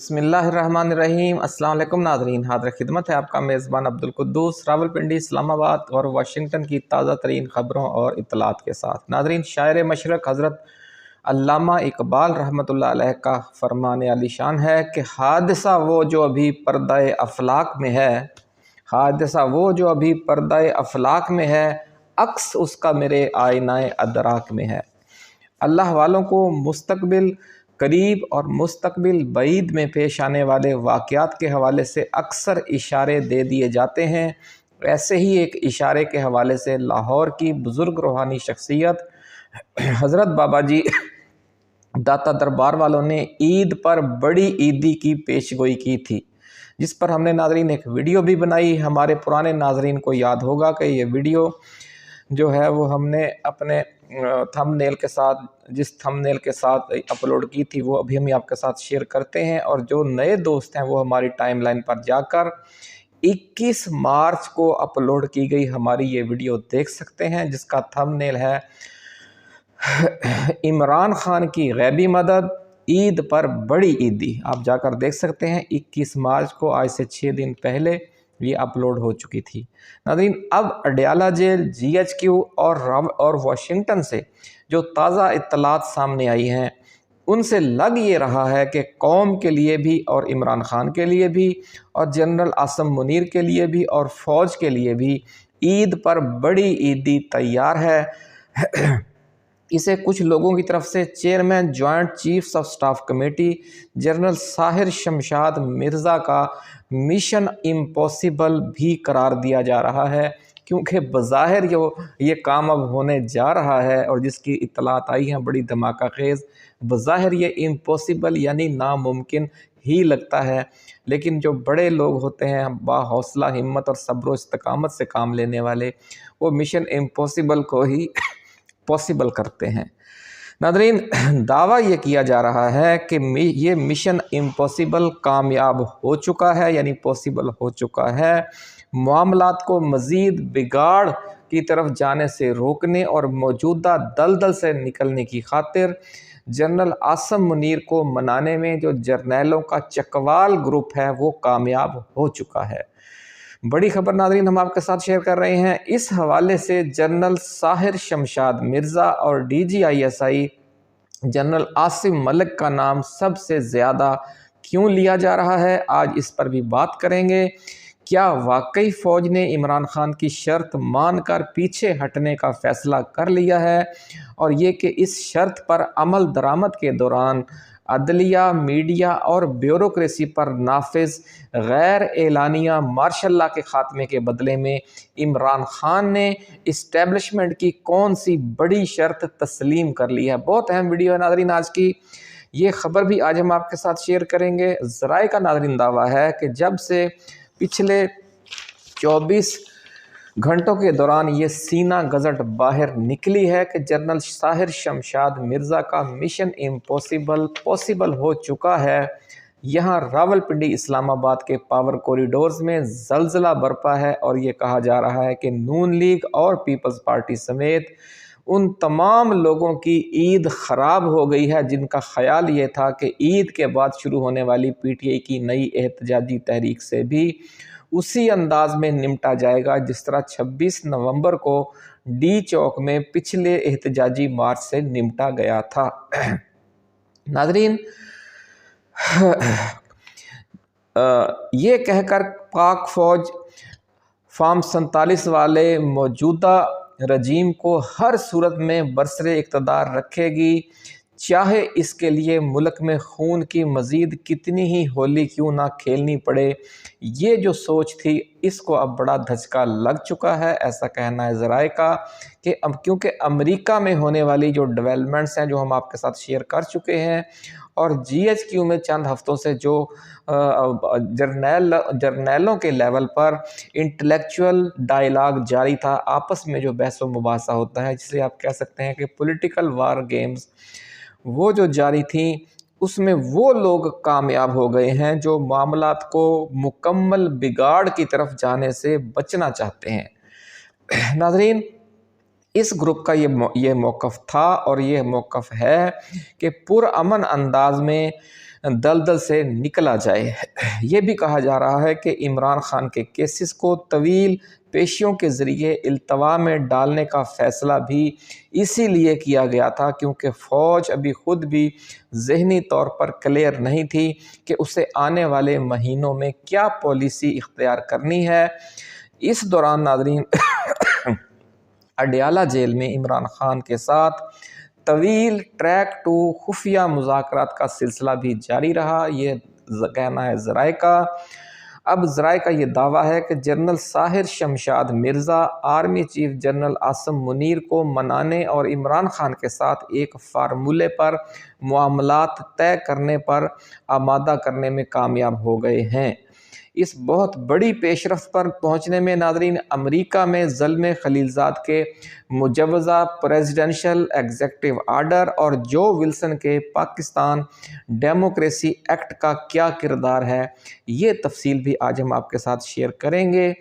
بسم اللہ الرحمن الرحیم۔ السلام علیکم ناظرین، حاضر خدمت ہے آپ کا میزبان عبدالقدوس راولپنڈی، اسلام آباد اور واشنگٹن کی تازہ ترین خبروں اور اطلاعات کے ساتھ۔ ناظرین، شاعر مشرق حضرت علامہ اقبال رحمۃ اللہ علیہ کا فرمان عالی شان ہے کہ حادثہ وہ جو ابھی پردہ افلاک میں ہے، حادثہ وہ جو ابھی پردہ افلاک میں ہے، عکس اس کا میرے آئینہ ادراک میں ہے۔ اللہ والوں کو مستقبل قریب اور مستقبل بعید میں پیش آنے والے واقعات کے حوالے سے اکثر اشارے دے دیے جاتے ہیں۔ ایسے ہی ایک اشارے کے حوالے سے لاہور کی بزرگ روحانی شخصیت حضرت بابا جی داتا دربار والوں نے عید پر بڑی عیدی کی پیشگوئی کی تھی، جس پر ہم نے ناظرین ایک ویڈیو بھی بنائی۔ ہمارے پرانے ناظرین کو یاد ہوگا کہ یہ ویڈیو جو ہے وہ ہم نے اپنے تھم نیل کے ساتھ جس تھم نیل کے ساتھ اپلوڈ کی تھی وہ ابھی ہم آپ کے ساتھ شیئر کرتے ہیں، اور جو نئے دوست ہیں وہ ہماری ٹائم لائن پر جا کر 21 مارچ کو اپلوڈ کی گئی ہماری یہ ویڈیو دیکھ سکتے ہیں، جس کا تھم نیل ہے عمران خان کی غیبی مدد، عید پر بڑی عیدی۔ آپ جا کر دیکھ سکتے ہیں 21 مارچ کو، آج سے 6 دن پہلے یہ اپلوڈ ہو چکی تھی۔ ناظرین، اب اڈیالہ جیل، GHQ اور واشنگٹن سے جو تازہ اطلاعات سامنے آئی ہیں، ان سے لگ یہ رہا ہے کہ قوم کے لیے بھی اور عمران خان کے لیے بھی اور جنرل عاصم منیر کے لیے بھی اور فوج کے لیے بھی عید پر بڑی عیدی تیار ہے۔ اسے کچھ لوگوں کی طرف سے chairman joint chiefs of staff committee general Sahir Shamshad Mirza کا مشن امپاسبل بھی قرار دیا جا رہا ہے، کیونکہ بظاہر یہ کام اب ہونے جا رہا ہے اور جس کی اطلاعات آئی ہیں بڑی دھماکہ خیز، بظاہر یہ امپاسبل یعنی ناممکن ہی لگتا ہے، لیکن جو بڑے لوگ ہوتے ہیں با حوصلہ ہمت اور صبر و استقامت سے کام لینے والے، وہ مشن امپاسبل کو ہی پاسبل کرتے ہیں۔ ناظرین، دعویٰ یہ کیا جا رہا ہے کہ یہ مشن امپاسبل کامیاب ہو چکا ہے، یعنی پاسبل ہو چکا ہے۔ معاملات کو مزید بگاڑ کی طرف جانے سے روکنے اور موجودہ دلدل سے نکلنے کی خاطر جنرل عاصم منیر کو منانے میں جو جرنیلوں کا چکوال گروپ ہے وہ کامیاب ہو چکا ہے۔ بڑی خبر ناظرین ہم آپ کے ساتھ شیئر کر رہے ہیں۔ اس حوالے سے جنرل ساحر شمشاد مرزا اور DGISI جنرل عاصم ملک کا نام سب سے زیادہ کیوں لیا جا رہا ہے، آج اس پر بھی بات کریں گے۔ کیا واقعی فوج نے عمران خان کی شرط مان کر پیچھے ہٹنے کا فیصلہ کر لیا ہے، اور یہ کہ اس شرط پر عمل درآمد کے دوران عدلیہ، میڈیا اور بیوروکریسی پر نافذ غیر اعلانیہ مارشل لاء کے خاتمے کے بدلے میں عمران خان نے اسٹیبلشمنٹ کی کون سی بڑی شرط تسلیم کر لی ہے؟ بہت اہم ویڈیو ہے ناظرین آج کی، یہ خبر بھی آج ہم آپ کے ساتھ شیئر کریں گے۔ ذرائع کا ناظرین دعویٰ ہے کہ جب سے پچھلے 24 گھنٹوں کے دوران یہ سینہ گزٹ باہر نکلی ہے کہ جنرل ساحر شمشاد مرزا کا مشن امپاسبل پاسبل ہو چکا ہے، یہاں راولپنڈی اسلام آباد کے پاور کوریڈورز میں زلزلہ برپا ہے، اور یہ کہا جا رہا ہے کہ نون لیگ اور پیپلز پارٹی سمیت ان تمام لوگوں کی عید خراب ہو گئی ہے جن کا خیال یہ تھا کہ عید کے بعد شروع ہونے والی PTI کی نئی احتجاجی تحریک سے بھی اسی انداز میں نمٹا جائے گا جس طرح 26 نومبر کو ڈی چوک میں پچھلے احتجاجی مارچ سے نمٹا گیا تھا۔ ناظرین، یہ کہہ کر پاک فوج فارم 47 والے موجودہ رجیم کو ہر صورت میں برسر اقتدار رکھے گی، چاہے اس کے لیے ملک میں خون کی مزید کتنی ہی ہولی کیوں نہ کھیلنی پڑے، یہ جو سوچ تھی اس کو اب بڑا دھچکا لگ چکا ہے، ایسا کہنا ہے ذرائع کا، کہ اب کیونکہ امریکہ میں ہونے والی جو ڈیولپمنٹس ہیں جو ہم آپ کے ساتھ شیئر کر چکے ہیں، اور GHQ میں چند ہفتوں سے جو جرنیلوں کے لیول پر انٹلیکچول ڈائیلاگ جاری تھا، آپس میں جو بحث و مباحثہ ہوتا ہے جسے آپ کہہ سکتے ہیں کہ پولیٹیکل وار گیمز، وہ جو جاری تھیں، اس میں وہ لوگ کامیاب ہو گئے ہیں جو معاملات کو مکمل بگاڑ کی طرف جانے سے بچنا چاہتے ہیں۔ ناظرین، اس گروپ کا یہ موقف تھا اور یہ موقف ہے کہ پرامن انداز میں دلدل سے نکلا جائے۔ یہ بھی کہا جا رہا ہے کہ عمران خان کے کیسز کو طویل پیشیوں کے ذریعے التوا میں ڈالنے کا فیصلہ بھی اسی لیے کیا گیا تھا کیونکہ فوج ابھی خود بھی ذہنی طور پر کلیئر نہیں تھی کہ اسے آنے والے مہینوں میں کیا پالیسی اختیار کرنی ہے۔ اس دوران ناظرین اڈیالہ جیل میں عمران خان کے ساتھ طویل ٹریک ٹو خفیہ مذاکرات کا سلسلہ بھی جاری رہا، یہ کہنا ہے ذرائع کا۔ اب ذرائع کا یہ دعویٰ ہے کہ general Sahir Shamshad Mirza army chief general Asim Munir کو منانے اور عمران خان کے ساتھ ایک فارمولے پر معاملات طے کرنے پر آمادہ کرنے میں کامیاب ہو گئے ہیں۔ اس بہت بڑی پیش رفت پر پہنچنے میں ناظرین امریکہ میں زلمے خلیلزاد کے مجوزہ پریزیڈنشل ایگزیکٹو آرڈر اور جو ولسن کے پاکستان ڈیموکریسی ایکٹ کا کیا کردار ہے، یہ تفصیل بھی آج ہم آپ کے ساتھ شیئر کریں گے۔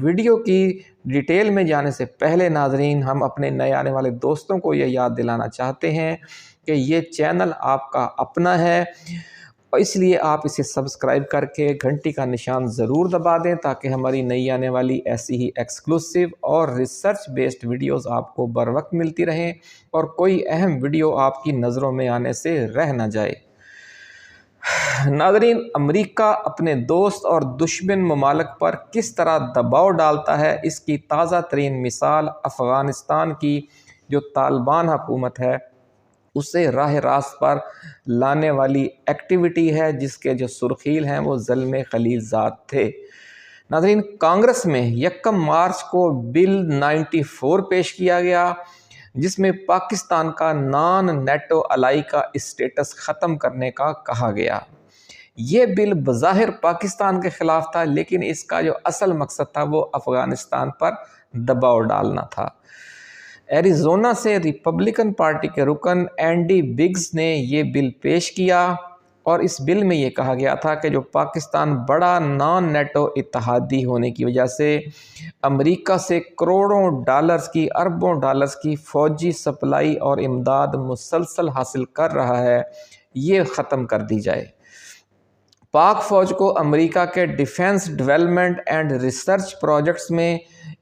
ویڈیو کی ڈیٹیل میں جانے سے پہلے ناظرین ہم اپنے نئے آنے والے دوستوں کو یہ یاد دلانا چاہتے ہیں کہ یہ چینل آپ کا اپنا ہے، اس لیے آپ اسے سبسکرائب کر کے گھنٹی کا نشان ضرور دبا دیں تاکہ ہماری نئی آنے والی ایسی ہی ایکسکلوسیو اور ریسرچ بیسڈ ویڈیوز آپ کو بر وقت ملتی رہیں اور کوئی اہم ویڈیو آپ کی نظروں میں آنے سے رہ نہ جائے۔ ناظرین امریکہ اپنے دوست اور دشمن ممالک پر کس طرح دباؤ ڈالتا ہے، اس کی تازہ ترین مثال افغانستان کی جو طالبان حکومت ہے اسے راہ راست پر لانے والی ایکٹیویٹی ہے، جس کے جو سرخیل ہیں وہ زلمے خلیلزاد تھے۔ ناظرین کانگریس میں 1 مارچ کو بل 94 پیش کیا گیا جس میں پاکستان کا نان نیٹو الائی کا اسٹیٹس ختم کرنے کا کہا گیا۔ یہ بل بظاہر پاکستان کے خلاف تھا لیکن اس کا جو اصل مقصد تھا وہ افغانستان پر دباؤ ڈالنا تھا۔ ایریزونا سے ریپبلکن پارٹی کے رکن اینڈی بگز نے یہ بل پیش کیا اور اس بل میں یہ کہا گیا تھا کہ جو پاکستان بڑا نان نیٹو اتحادی ہونے کی وجہ سے امریکہ سے کروڑوں ڈالرز کی اربوں ڈالرز کی فوجی سپلائی اور امداد مسلسل حاصل کر رہا ہے، یہ ختم کر دی جائے۔ پاک فوج کو امریکہ کے defence development and research projects میں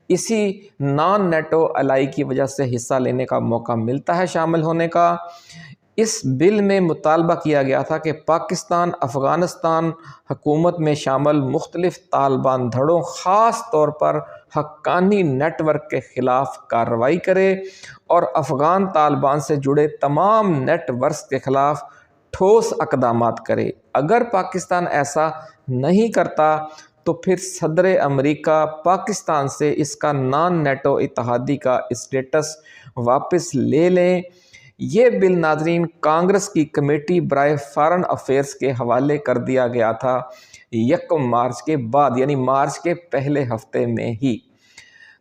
اسی نان نیٹو الائی کی وجہ سے حصہ لینے کا موقع ملتا ہے، شامل ہونے کا۔ اس بل میں مطالبہ کیا گیا تھا کہ پاکستان افغانستان حکومت میں شامل مختلف طالبان دھڑوں خاص طور پر حقانی نیٹ ورک کے خلاف کارروائی کرے اور افغان طالبان سے جڑے تمام نیٹ ورکس کے خلاف ٹھوس اقدامات کرے۔ اگر پاکستان ایسا نہیں کرتا تو پھر صدر امریکہ پاکستان سے اس کا نان نیٹو اتحادی کا اسٹیٹس واپس لے لیں۔ یہ بل ناظرین کانگریس کی کمیٹی برائے فارن افیئرز کے حوالے کر دیا گیا تھا 1 مارچ کے بعد، یعنی مارچ کے پہلے ہفتے میں ہی۔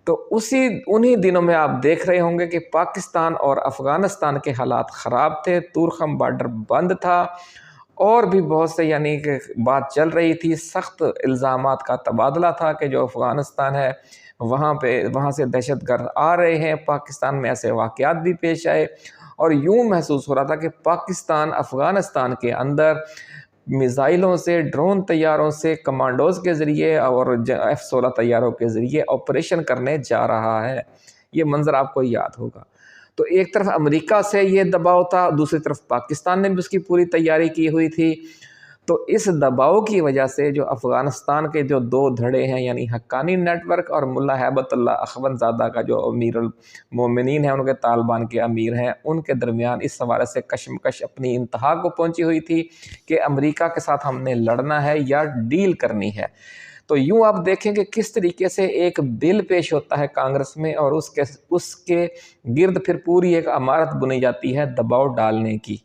تو انہی دنوں میں آپ دیکھ رہے ہوں گے کہ پاکستان اور افغانستان کے حالات خراب تھے، تورخم بارڈر بند تھا اور بھی بہت سے یعنی کہ بات چل رہی تھی، سخت الزامات کا تبادلہ تھا کہ جو افغانستان ہے وہاں سے دہشت گرد آ رہے ہیں، پاکستان میں ایسے واقعات بھی پیش آئے اور یوں محسوس ہو رہا تھا کہ پاکستان افغانستان کے اندر میزائلوں سے، ڈرون طیاروں سے، کمانڈوز کے ذریعے اور F-16 طیاروں کے ذریعے آپریشن کرنے جا رہا ہے۔ یہ منظر آپ کو یاد ہوگا۔ تو ایک طرف امریکہ سے یہ دباؤ تھا، دوسری طرف پاکستان نے بھی اس کی پوری تیاری کی ہوئی تھی۔ تو اس دباؤ کی وجہ سے جو افغانستان کے جو 2 دھڑے ہیں یعنی حقانی نیٹ ورک اور ملا ہیبت اللہ اخوند زادہ کا جو امیر المومنین ہیں، ان کے طالبان کے امیر ہیں، ان کے درمیان اس حوالے سے کشمکش اپنی انتہا کو پہنچی ہوئی تھی کہ امریکہ کے ساتھ ہم نے لڑنا ہے یا ڈیل کرنی ہے۔ تو یوں آپ دیکھیں کہ کس طریقے سے ایک بل پیش ہوتا ہے کانگریس میں اور اس کے گرد پھر پوری ایک عمارت بنی جاتی ہے دباؤ ڈالنے کی۔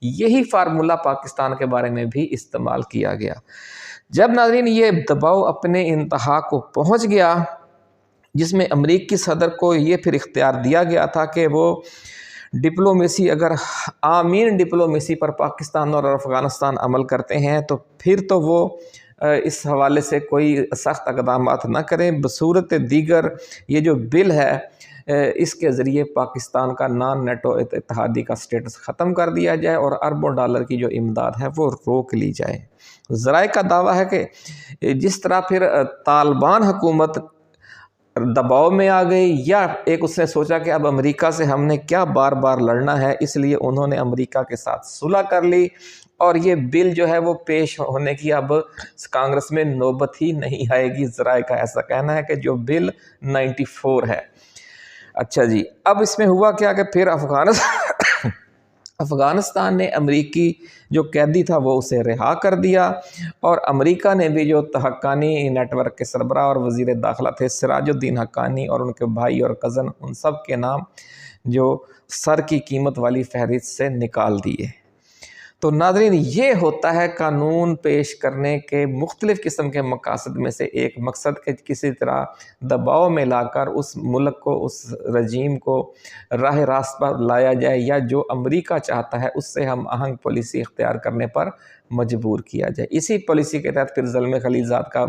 یہی فارمولہ پاکستان کے بارے میں بھی استعمال کیا گیا۔ جب ناظرین یہ دباؤ اپنے انتہا کو پہنچ گیا، جس میں امریکی صدر کو یہ پھر اختیار دیا گیا تھا کہ وہ ڈپلومیسی، اگر آمین ڈپلومیسی پر پاکستان اور افغانستان عمل کرتے ہیں تو پھر تو وہ اس حوالے سے کوئی سخت اقدامات نہ کریں، بصورت دیگر یہ جو بل ہے اس کے ذریعے پاکستان کا نان نیٹو اتحادی کا سٹیٹس ختم کر دیا جائے اور اربوں ڈالر کی جو امداد ہے وہ روک لی جائے۔ ذرائع کا دعویٰ ہے کہ جس طرح پھر طالبان حکومت دباؤ میں آ گئی، یا ایک اس نے سوچا کہ اب امریکہ سے ہم نے کیا بار بار لڑنا ہے، اس لیے انہوں نے امریکہ کے ساتھ صلح کر لی اور یہ بل جو ہے وہ پیش ہونے کی اب کانگریس میں نوبت ہی نہیں آئے گی۔ ذرائع کا ایسا کہنا ہے کہ جو بل 94 ہے۔ اچھا جی، اب اس میں ہوا کیا کہ پھر افغانستان نے امریکی جو قیدی تھا وہ اسے رہا کر دیا، اور امریکہ نے بھی جو حقانی نیٹ ورک کے سربراہ اور وزیر داخلہ تھے سراج الدین حقانی اور ان کے بھائی اور کزن، ان سب کے نام جو سر کی قیمت والی فہرست سے نکال دیے۔ تو ناظرین، یہ ہوتا ہے قانون پیش کرنے کے مختلف قسم کے مقاصد میں سے ایک مقصد، کہ کسی طرح دباؤ میں لا کر اس ملک کو، اس رجیم کو راہ راست پر لایا جائے، یا جو امریکہ چاہتا ہے اس سے ہم آہنگ پالیسی اختیار کرنے پر مجبور کیا جائے۔ اسی پالیسی کے تحت پھر زلمے خلیلزاد کا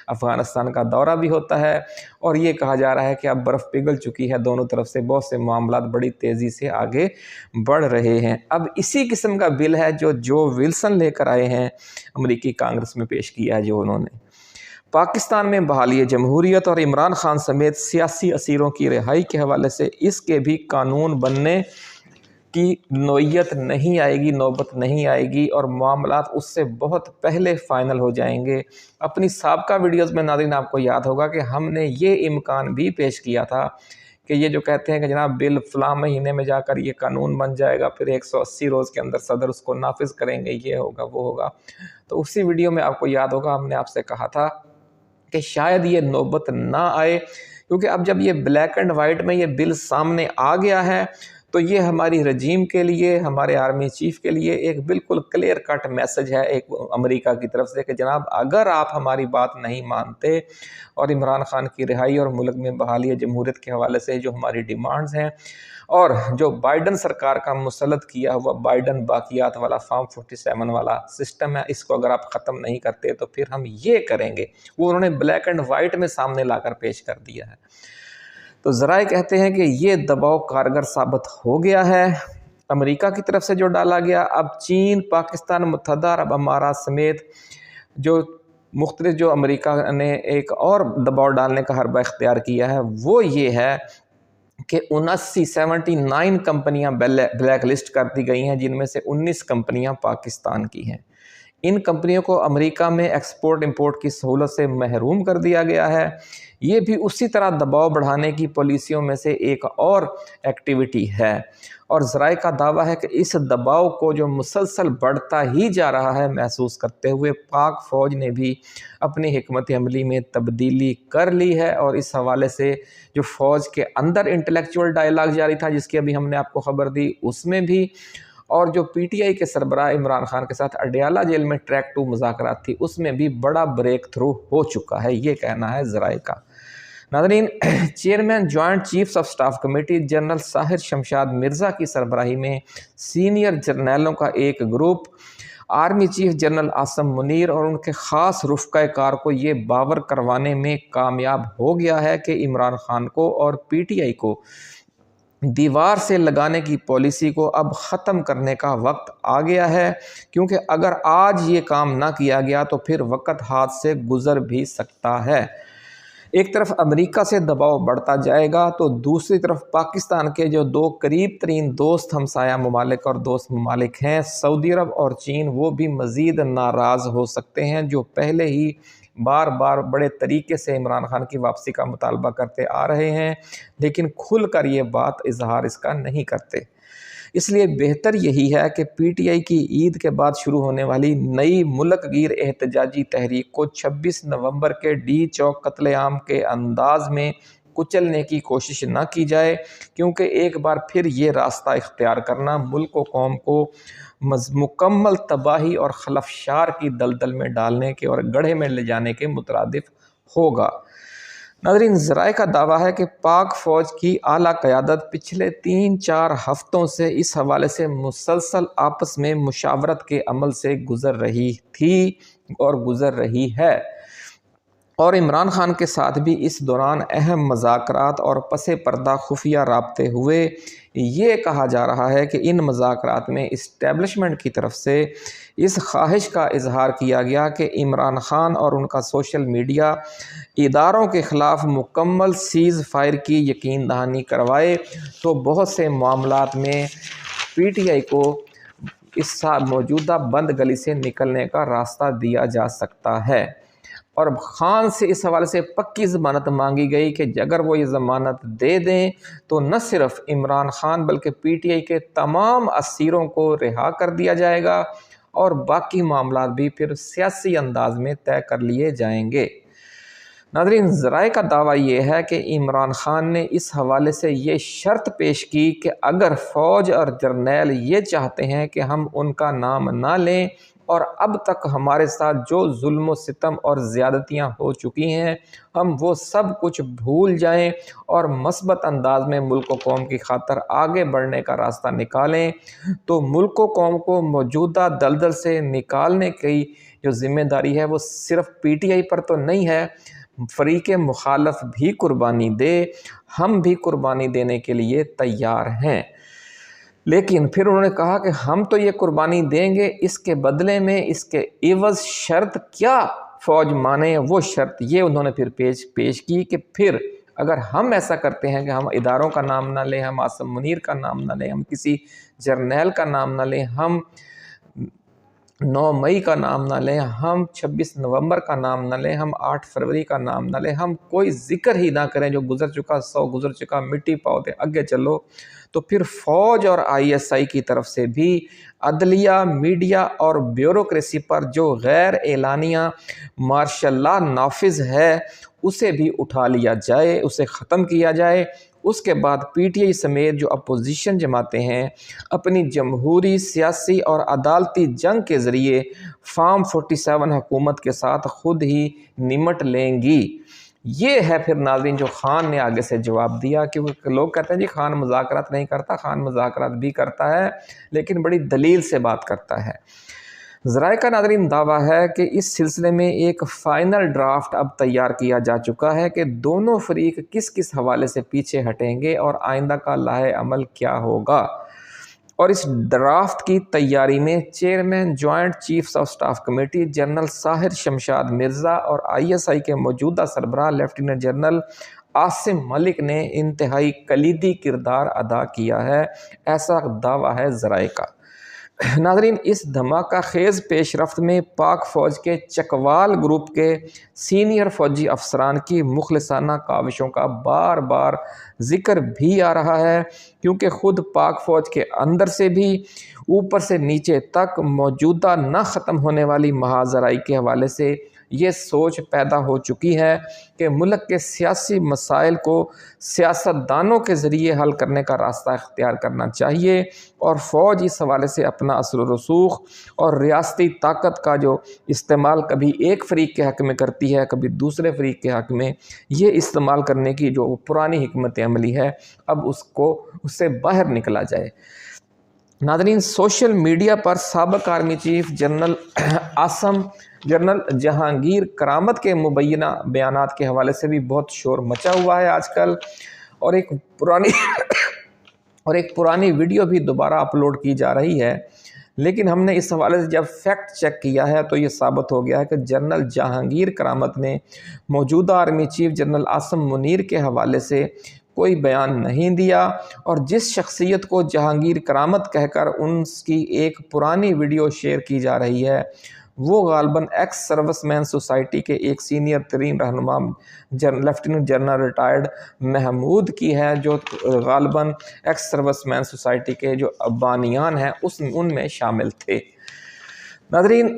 افغانستان کا دورہ بھی ہوتا ہے، اور یہ کہا جا رہا ہے کہ اب برف پگھل چکی ہے، دونوں طرف سے بہت سے معاملات بڑی تیزی سے آگے بڑھ رہے ہیں۔ اب اسی قسم کا بل ہے جو ولسن لے کر آئے ہیں، امریکی کانگریس میں پیش کیا ہے جو انہوں نے۔ پاکستان میں بحالی جمہوریت اور عمران خان سمیت سیاسی اسیروں کی رہائی کے حوالے سے اس کے بھی قانون بننے کی نوعیت نہیں آئے گی، نوبت نہیں آئے گی، اور معاملات اس سے بہت پہلے فائنل ہو جائیں گے۔ اپنی سابقہ ویڈیوز میں ناظرین آپ کو یاد ہوگا کہ ہم نے یہ امکان بھی پیش کیا تھا کہ یہ جو کہتے ہیں کہ جناب بل فلاں مہینے میں جا کر یہ قانون بن جائے گا، پھر 180 روز کے اندر صدر اس کو نافذ کریں گے، یہ ہوگا وہ ہوگا، تو اسی ویڈیو میں آپ کو یاد ہوگا ہم نے آپ سے کہا تھا کہ شاید یہ نوبت نہ آئے، کیونکہ اب جب یہ بلیک اینڈ وائٹ میں یہ بل سامنے آ گیا ہے تو یہ ہماری رجیم کے لیے، ہمارے آرمی چیف کے لیے ایک بالکل کلیئر کٹ میسج ہے ایک امریکہ کی طرف سے کہ جناب اگر آپ ہماری بات نہیں مانتے اور عمران خان کی رہائی اور ملک میں بحالی جمہوریت کے حوالے سے جو ہماری ڈیمانڈز ہیں، اور جو بائیڈن سرکار کا مسلط کیا ہوا بائیڈن باقیات والا فارم 47 والا سسٹم ہے، اس کو اگر آپ ختم نہیں کرتے تو پھر ہم یہ کریں گے، وہ انہوں نے بلیک اینڈ وائٹ میں سامنے لا کر پیش کر دیا ہے۔ تو ذرائع کہتے ہیں کہ یہ دباؤ کارگر ثابت ہو گیا ہے امریکہ کی طرف سے جو ڈالا گیا۔ اب چین، پاکستان، متحدہ عرب امارات سمیت جو مختلف جو امریکہ نے ایک اور دباؤ ڈالنے کا حربہ اختیار کیا ہے، وہ یہ ہے کہ 79 کمپنیاں بلیک لسٹ کر دی گئی ہیں، جن میں سے 19 کمپنیاں پاکستان کی ہیں۔ ان کمپنیوں کو امریکہ میں ایکسپورٹ امپورٹ کی سہولت سے محروم کر دیا گیا ہے۔ یہ بھی اسی طرح دباؤ بڑھانے کی پالیسیوں میں سے ایک اور ایکٹیویٹی ہے، اور ذرائع کا دعویٰ ہے کہ اس دباؤ کو جو مسلسل بڑھتا ہی جا رہا ہے محسوس کرتے ہوئے پاک فوج نے بھی اپنی حکمت عملی میں تبدیلی کر لی ہے، اور اس حوالے سے جو فوج کے اندر انٹلیکچول ڈائلاگ جاری تھا جس کی ابھی ہم نے آپ کو خبر دی، اس میں بھی، اور جو پی ٹی آئی کے سربراہ عمران خان کے ساتھ اڈیالہ جیل میں ٹریک 2 مذاکرات تھی، اس میں بھی بڑا بریک تھرو ہو چکا ہے، یہ کہنا ہے ذرائع کا۔ ناظرین، chairman joint chiefs of staff committee general Sahir Shamshad Mirza کی سربراہی میں سینئر جرنیلوں کا ایک group army chief general Asim Munir اور ان کے خاص رفقۂ کار کو یہ باور کروانے میں کامیاب ہو گیا ہے کہ عمران خان کو اور پی ٹی آئی کو دیوار سے لگانے کی پالیسی کو اب ختم کرنے کا وقت آ گیا ہے، کیونکہ اگر آج یہ کام نہ کیا گیا تو پھر وقت ہاتھ سے گزر بھی سکتا ہے۔ ایک طرف امریکہ سے دباؤ بڑھتا جائے گا تو دوسری طرف پاکستان کے جو 2 قریب ترین دوست ہمسایہ ممالک اور دوست ممالک ہیں، سعودی عرب اور چین، وہ بھی مزید ناراض ہو سکتے ہیں، جو پہلے ہی بار بار بڑے طریقے سے عمران خان کی واپسی کا مطالبہ کرتے آ رہے ہیں، لیکن کھل کر یہ بات اظہار اس کا نہیں کرتے۔ اس لیے بہتر یہی ہے کہ پی ٹی آئی کی عید کے بعد شروع ہونے والی نئی ملک گیر احتجاجی تحریک کو 26 نومبر کے ڈی چوک قتل عام کے انداز میں کچلنے کی کوشش نہ کی جائے، کیونکہ ایک بار پھر یہ راستہ اختیار کرنا ملک و قوم کو مکمل تباہی اور خلفشار کی دلدل میں ڈالنے کے اور گڑھے میں لے جانے کے مترادف ہوگا۔ ناظرین، ذرائع کا دعویٰ ہے کہ پاک فوج کی اعلیٰ قیادت پچھلے 3-4 ہفتوں سے اس حوالے سے مسلسل آپس میں مشاورت کے عمل سے گزر رہی تھی اور گزر رہی ہے۔ اور عمران خان کے ساتھ بھی اس دوران اہم مذاکرات اور پس پردہ خفیہ رابطے ہوئے۔ یہ کہا جا رہا ہے کہ ان مذاکرات میں اسٹیبلشمنٹ کی طرف سے اس خواہش کا اظہار کیا گیا کہ عمران خان اور ان کا سوشل میڈیا اداروں کے خلاف مکمل سیز فائر کی یقین دہانی کروائے تو بہت سے معاملات میں پی ٹی آئی کو اس موجودہ بند گلی سے نکلنے کا راستہ دیا جا سکتا ہے۔ اور خان سے اس حوالے سے پکی ضمانت مانگی گئی کہ اگر وہ یہ ضمانت دے دیں تو نہ صرف عمران خان بلکہ پی ٹی آئی کے تمام اسیروں کو رہا کر دیا جائے گا اور باقی معاملات بھی پھر سیاسی انداز میں طے کر لیے جائیں گے۔ ناظرین، ذرائع کا دعویٰ یہ ہے کہ عمران خان نے اس حوالے سے یہ شرط پیش کی کہ اگر فوج اور جرنیل یہ چاہتے ہیں کہ ہم ان کا نام نہ لیں اور اب تک ہمارے ساتھ جو ظلم و ستم اور زیادتیاں ہو چکی ہیں ہم وہ سب کچھ بھول جائیں اور مثبت انداز میں ملک و قوم کی خاطر آگے بڑھنے کا راستہ نکالیں، تو ملک و قوم کو موجودہ دلدل سے نکالنے کی جو ذمہ داری ہے وہ صرف پی ٹی آئی پر تو نہیں ہے، فریق مخالف بھی قربانی دے، ہم بھی قربانی دینے کے لیے تیار ہیں۔ لیکن پھر انہوں نے کہا کہ ہم تو یہ قربانی دیں گے، اس کے بدلے میں اس کے عوض شرط کیا فوج مانے، وہ شرط یہ انہوں نے پھر پیش کی کہ پھر اگر ہم ایسا کرتے ہیں کہ ہم اداروں کا نام نہ لیں، ہم عاصم منیر کا نام نہ لیں، ہم کسی جرنیل کا نام نہ لیں، ہم 9 مئی کا نام نہ لیں، ہم 26 نومبر کا نام نہ لیں، ہم 8 فروری کا نام نہ لیں، ہم کوئی ذکر ہی نہ کریں، جو گزر چکا 100 گزر چکا، مٹی پاؤ دے آگے چلو، تو پھر فوج اور آئی ایس آئی کی طرف سے بھی عدلیہ، میڈیا اور بیوروکریسی پر جو غیر اعلانیہ مارشل لا نافذ ہے اسے بھی اٹھا لیا جائے، اسے ختم کیا جائے۔ اس کے بعد پی ٹی آئی سمیت جو اپوزیشن جماعتیں ہیں اپنی جمہوری، سیاسی اور عدالتی جنگ کے ذریعے فارم 47 حکومت کے ساتھ خود ہی نمٹ لیں گی۔ یہ ہے پھر ناظرین جو خان نے آگے سے جواب دیا، کیونکہ لوگ کہتے ہیں جی خان مذاکرات نہیں کرتا، خان مذاکرات بھی کرتا ہے لیکن بڑی دلیل سے بات کرتا ہے۔ ذرائع کا ناظرین دعویٰ ہے کہ اس سلسلے میں ایک فائنل ڈرافٹ اب تیار کیا جا چکا ہے کہ دونوں فریق کس کس حوالے سے پیچھے ہٹیں گے اور آئندہ کا لاہ عمل کیا ہوگا، اور اس ڈرافٹ کی تیاری میں chairman joint chiefs of staff committee general Sahir Shamshad Mirza اور آئی ایس آئی کے موجودہ سربراہ لیفٹیننٹ جنرل عاصم ملک نے انتہائی کلیدی کردار ادا کیا ہے، ایسا دعویٰ ہے ذرائع کا۔ ناظرین، اس دھماکہ خیز پیش رفت میں پاک فوج کے چکوال گروپ کے سینئر فوجی افسران کی مخلصانہ کاوشوں کا بار بار ذکر بھی آ رہا ہے، کیونکہ خود پاک فوج کے اندر سے بھی اوپر سے نیچے تک موجودہ نہ ختم ہونے والی مہاجرائی کے حوالے سے یہ سوچ پیدا ہو چکی ہے کہ ملک کے سیاسی مسائل کو سیاستدانوں کے ذریعے حل کرنے کا راستہ اختیار کرنا چاہیے، اور فوج اس حوالے سے اپنا اثر و رسوخ اور ریاستی طاقت کا جو استعمال کبھی ایک فریق کے حق میں کرتی ہے کبھی دوسرے فریق کے حق میں، یہ استعمال کرنے کی جو پرانی حکمت عملی ہے اب اس سے باہر نکلا جائے۔ ناظرین، سوشل میڈیا پر سابق آرمی چیف جنرل جہانگیر کرامت کے مبینہ بیانات کے حوالے سے بھی بہت شور مچا ہوا ہے آج کل، اور ایک پرانی ویڈیو بھی دوبارہ اپلوڈ کی جا رہی ہے، لیکن ہم نے اس حوالے سے جب فیکٹ چیک کیا ہے تو یہ ثابت ہو گیا ہے کہ جنرل جہانگیر کرامت نے موجودہ army chief general Asim Munir کے حوالے سے کوئی بیان نہیں دیا، اور جس شخصیت کو جہانگیر کرامت کہہ کر ان کی ایک پرانی ویڈیو شیئر کی جا رہی ہے وہ غالباً ایکس سروس مین سوسائٹی کے ایک سینئر ترین رہنما لیفٹیننٹ جنرل ریٹائرڈ محمود کی ہے، جو غالباً ایکس سروس مین سوسائٹی کے جو بانیان ہیں ان میں شامل تھے۔ ناظرین،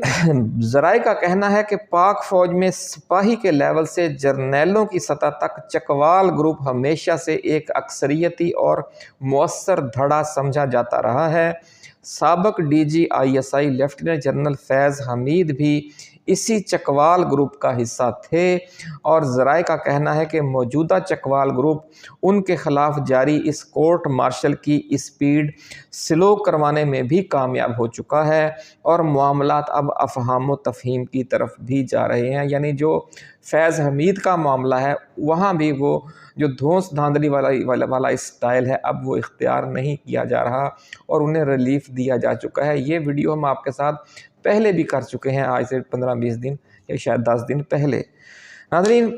ذرائع کا کہنا ہے کہ پاک فوج میں سپاہی کے لیول سے جرنیلوں کی سطح تک چکوال گروپ ہمیشہ سے ایک اکثریتی اور مؤثر دھڑا سمجھا جاتا رہا ہے۔ سابق D G I S I lieutenant general Faiz Hameed بھی اسی چکوال گروپ کا حصہ تھے، اور ذرائع کا کہنا ہے کہ موجودہ چکوال گروپ ان کے خلاف جاری اس کورٹ مارشل کی اسپیڈ سلو کروانے میں بھی کامیاب ہو چکا ہے، اور معاملات اب افہام و تفہیم کی طرف بھی جا رہے ہیں۔ یعنی جو فیض حمید کا معاملہ ہے وہاں بھی وہ جو دھونس دھاندلی والا اسٹائل ہے اب وہ اختیار نہیں کیا جا رہا، اور انہیں ریلیف دیا جا چکا ہے۔ یہ ویڈیو ہم آپ کے ساتھ پہلے بھی کر چکے ہیں، آج سے 15-20 دن یا شاید 10 دن پہلے۔ ناظرین،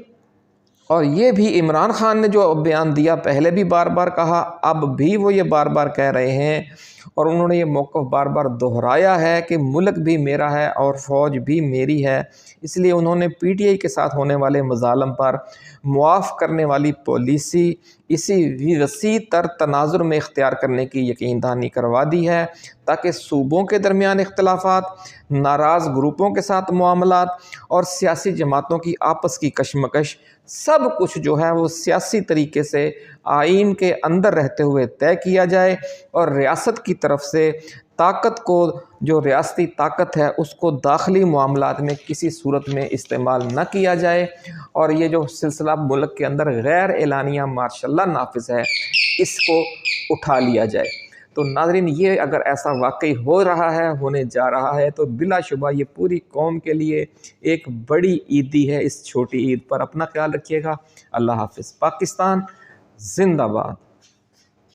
اور یہ بھی عمران خان نے جو بیان دیا، پہلے بھی بار بار کہا، اب بھی وہ یہ بار بار کہہ رہے ہیں، اور انہوں نے یہ موقف بار بار دہرایا ہے کہ ملک بھی میرا ہے اور فوج بھی میری ہے۔ اس لیے انہوں نے پی ٹی آئی کے ساتھ ہونے والے مظالم پر معاف کرنے والی پالیسی اسی وسیع تر تناظر میں اختیار کرنے کی یقین دہانی کروا دی ہے، تاکہ صوبوں کے درمیان اختلافات، ناراض گروپوں کے ساتھ معاملات اور سیاسی جماعتوں کی آپس کی کشمکش سب کچھ جو ہے وہ سیاسی طریقے سے آئین کے اندر رہتے ہوئے طے کیا جائے، اور ریاست کی طرف سے طاقت کو، جو ریاستی طاقت ہے اس کو داخلی معاملات میں کسی صورت میں استعمال نہ کیا جائے، اور یہ جو سلسلہ ملک کے اندر غیر اعلانیہ مارشل لا نافذ ہے اس کو اٹھا لیا جائے۔ تو ناظرین، یہ اگر ایسا واقعی ہو رہا ہے، ہونے جا رہا ہے، تو بلا شبہ یہ پوری قوم کے لیے ایک بڑی عیدی ہے۔ اس چھوٹی عید پر اپنا خیال رکھیے گا۔ اللہ حافظ۔ پاکستان زندہ باد۔